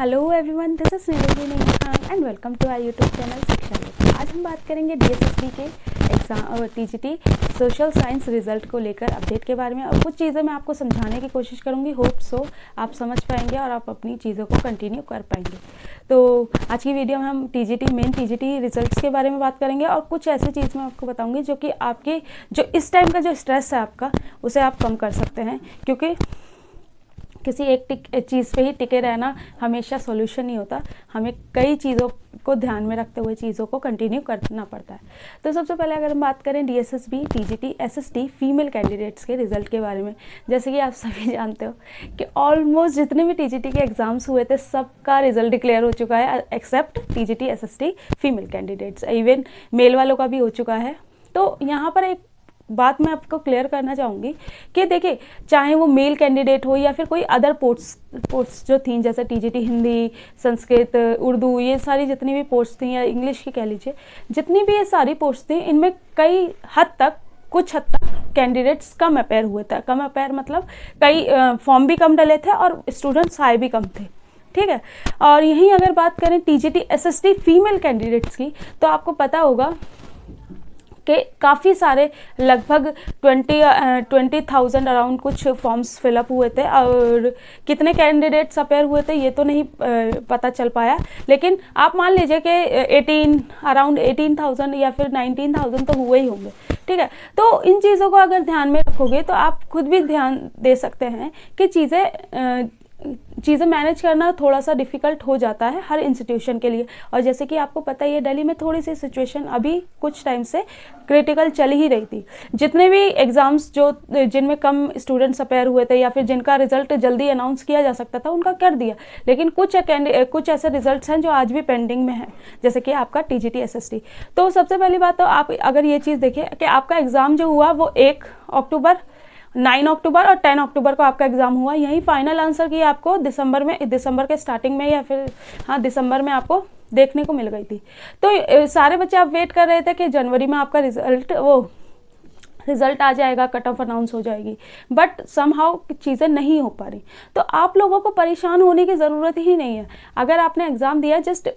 Hello everyone, this is Nidhi Khan and welcome to our YouTube channel Shiksha Lakshya. आज हम बात करेंगे डीएसएसबी के एग्जाम और टीजीटी सोशल साइंस रिजल्ट को लेकर अपडेट के बारे में, और कुछ चीज़ें मैं आपको समझाने की कोशिश करूंगी। होप सो आप समझ पाएंगे और आप अपनी चीज़ों को कंटिन्यू कर पाएंगे। तो आज की वीडियो में हम मेन टीजीटी रिजल्ट्स के बारे में बात करेंगे, और कुछ ऐसी चीज़ मैं आपको बताऊँगी जो कि आपके जो इस टाइम का जो स्ट्रेस है आपका, उसे आप कम कर सकते हैं। क्योंकि किसी एक चीज़ पे ही टिके रहना हमेशा सॉल्यूशन नहीं होता, हमें कई चीज़ों को ध्यान में रखते हुए चीज़ों को कंटिन्यू करना पड़ता है। तो सबसे पहले अगर हम बात करें DSSB, TGT, SST female candidates के रिजल्ट के बारे में, जैसे कि आप सभी जानते हो कि ऑलमोस्ट जितने भी टीजीटी के एग्जाम्स हुए थे सबका रिजल्ट डिक्लेयर हो चुका है, except TGT SST female candidates. Even male वालों का भी हो चुका है। तो यहाँ पर एक बात मैं आपको क्लियर करना चाहूँगी कि देखिए, चाहे वो मेल कैंडिडेट हो या फिर कोई अदर पोस्ट्स जो थी, जैसे टीजीटी हिंदी, संस्कृत, उर्दू, ये सारी जितनी भी पोस्ट थी, या इंग्लिश की कह लीजिए, जितनी भी ये सारी पोस्ट थी, इनमें कुछ हद तक कैंडिडेट्स कम अपेयर हुए थे। कम अपेयर मतलब कई फॉर्म भी कम डले थे और स्टूडेंट्स आए भी कम थे, ठीक है। और यहीं अगर बात करें टीजीटी एसएसटी फीमेल कैंडिडेट्स की, तो आपको पता होगा कि काफ़ी सारे लगभग 20,000 अराउंड कुछ फॉर्म्स फिलअप हुए थे, और कितने कैंडिडेट्स अपेयर हुए थे ये तो नहीं पता चल पाया, लेकिन आप मान लीजिए कि अराउंड 18,000 या फिर 19,000 तो हुए ही होंगे, ठीक है। तो इन चीज़ों को अगर ध्यान में रखोगे तो आप खुद भी ध्यान दे सकते हैं कि चीज़ें मैनेज करना थोड़ा सा डिफ़िकल्ट हो जाता है हर इंस्टीट्यूशन के लिए। और जैसे कि आपको पता ही है, दिल्ली में थोड़ी सी सिचुएशन अभी कुछ टाइम से क्रिटिकल चल ही रही थी। जितने भी एग्ज़ाम्स जिनमें कम स्टूडेंट्स अपेयर हुए थे या फिर जिनका रिजल्ट जल्दी अनाउंस किया जा सकता था, उनका कर दिया, लेकिन कुछ ऐसे रिजल्ट्स हैं जो आज भी पेंडिंग में हैं, जैसे कि आपका टीजीटी एसएसटी। तो सबसे पहली बात तो आप अगर ये चीज़ देखें कि आपका एग्ज़ाम जो हुआ वो 1 अक्टूबर, 9 अक्टूबर और 10 अक्टूबर को आपका एग्ज़ाम हुआ। यही फाइनल आंसर की आपको दिसंबर के स्टार्टिंग में, या फिर दिसंबर में आपको देखने को मिल गई थी। तो सारे बच्चे आप वेट कर रहे थे कि जनवरी में आपका रिजल्ट आ जाएगा, कट ऑफ अनाउंस हो जाएगी, बट समहाउ चीज़ें नहीं हो पा रही। तो आप लोगों को परेशान होने की ज़रूरत ही नहीं है। अगर आपने एग्ज़ाम दिया, जस्ट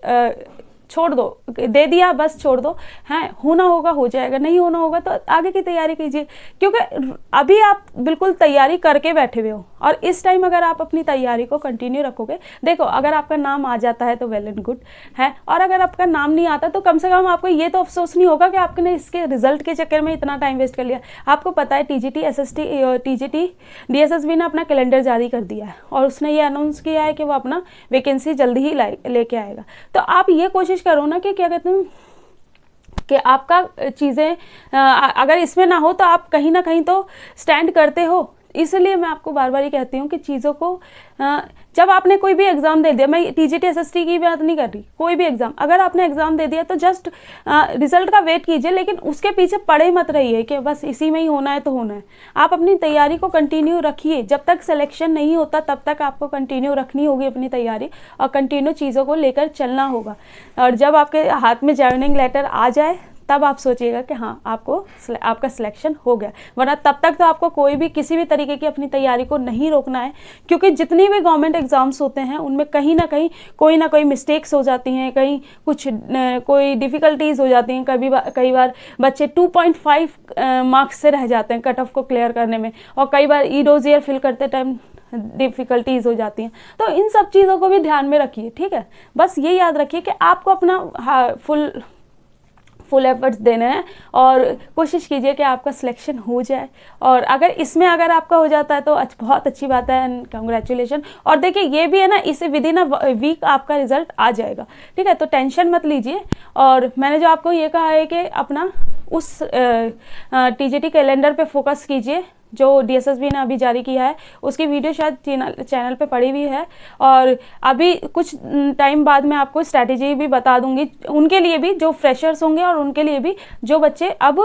छोड़ दो, दे दिया बस छोड़ दो, हैं होना होगा हो जाएगा, नहीं होना होगा तो आगे की तैयारी कीजिए। क्योंकि अभी आप बिल्कुल तैयारी करके बैठे हुए हो, और इस टाइम अगर आप अपनी तैयारी को कंटिन्यू रखोगे, देखो अगर आपका नाम आ जाता है तो वेल एंड गुड है, और अगर आपका नाम नहीं आता तो कम से कम आपको ये तो अफसोस नहीं होगा कि आपने इसके रिजल्ट के चक्कर में इतना टाइम वेस्ट कर लिया। आपको पता है टीजीटी एसएसटी टीजीटी डीएसएसबी ने अपना कैलेंडर जारी कर दिया है, और उसने ये अनाउंस किया है कि वो अपना वैकेंसी जल्दी ही लेके आएगा। तो आप ये कोशिश करो ना कि क्या कहते हैं कि आपका चीज़ें अगर इसमें ना हो तो आप कहीं ना कहीं तो स्टैंड करते हो। इसलिए मैं आपको बार बार ये कहती हूँ कि चीज़ों को जब आपने कोई भी एग्ज़ाम दे दिया, मैं टीजीटी एसएसटी की बात नहीं कर रही, कोई भी एग्ज़ाम अगर आपने एग्ज़ाम दे दिया तो जस्ट रिजल्ट का वेट कीजिए, लेकिन उसके पीछे पड़े मत रहिए कि बस इसी में ही होना है तो होना है। आप अपनी तैयारी को कंटिन्यू रखिए, जब तक सिलेक्शन नहीं होता तब तक आपको कंटिन्यू रखनी होगी अपनी तैयारी, और कंटिन्यू चीज़ों को लेकर चलना होगा। और जब आपके हाथ में जॉइनिंग लेटर आ जाए तब आप सोचिएगा कि हाँ आपका सिलेक्शन हो गया, वरना तब तक तो आपको कोई भी किसी भी तरीके की अपनी तैयारी को नहीं रोकना है। क्योंकि जितनी भी गवर्नमेंट एग्जाम्स होते हैं उनमें कहीं ना कोई मिस्टेक्स हो जाती हैं, कोई डिफ़िकल्टीज़ हो जाती हैं। कई बार बच्चे 2.5 मार्क्स से रह जाते हैं कट ऑफ को क्लियर करने में, और कई बार ई-डोज़ियर फिल करते टाइम डिफ़िकल्टीज़ हो जाती हैं। तो इन सब चीज़ों को भी ध्यान में रखिए, ठीक है। बस ये याद रखिए कि आपको अपना फुल एफर्ट्स देने हैं, और कोशिश कीजिए कि आपका सिलेक्शन हो जाए। और अगर आपका हो जाता है तो बहुत अच्छी बात है, एंड कंग्रेचुलेशन। और देखिए ये भी है ना, इसे विद इन अ वीक आपका रिजल्ट आ जाएगा, ठीक है। तो टेंशन मत लीजिए। और मैंने जो आपको ये कहा है कि अपना उस टीजीटी कैलेंडर पे फोकस कीजिए जो डीएसएसबी ने अभी जारी किया है, उसकी वीडियो शायद चैनल पे पड़ी हुई है। और अभी कुछ टाइम बाद मैं आपको स्ट्रैटेजी भी बता दूंगी, उनके लिए भी जो फ्रेशर्स होंगे और उनके लिए भी जो बच्चे अब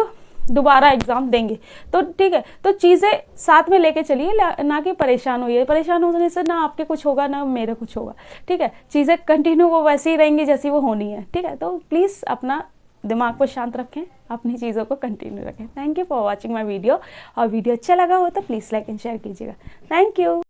दोबारा एग्ज़ाम देंगे। तो ठीक है, तो चीज़ें साथ में लेके चलिए, ना कि परेशान होइए। परेशान होने से ना आपके कुछ होगा ना मेरे कुछ होगा, ठीक है। चीज़ें कंटिन्यू वो वैसी ही रहेंगी जैसी वो होनी है, ठीक है। तो प्लीज़ अपना दिमाग को शांत रखें, अपनी चीज़ों को कंटिन्यू रखें। Thank you for watching my video, और वीडियो अच्छा लगा हो तो प्लीज़ लाइक एंड शेयर कीजिएगा। Thank you.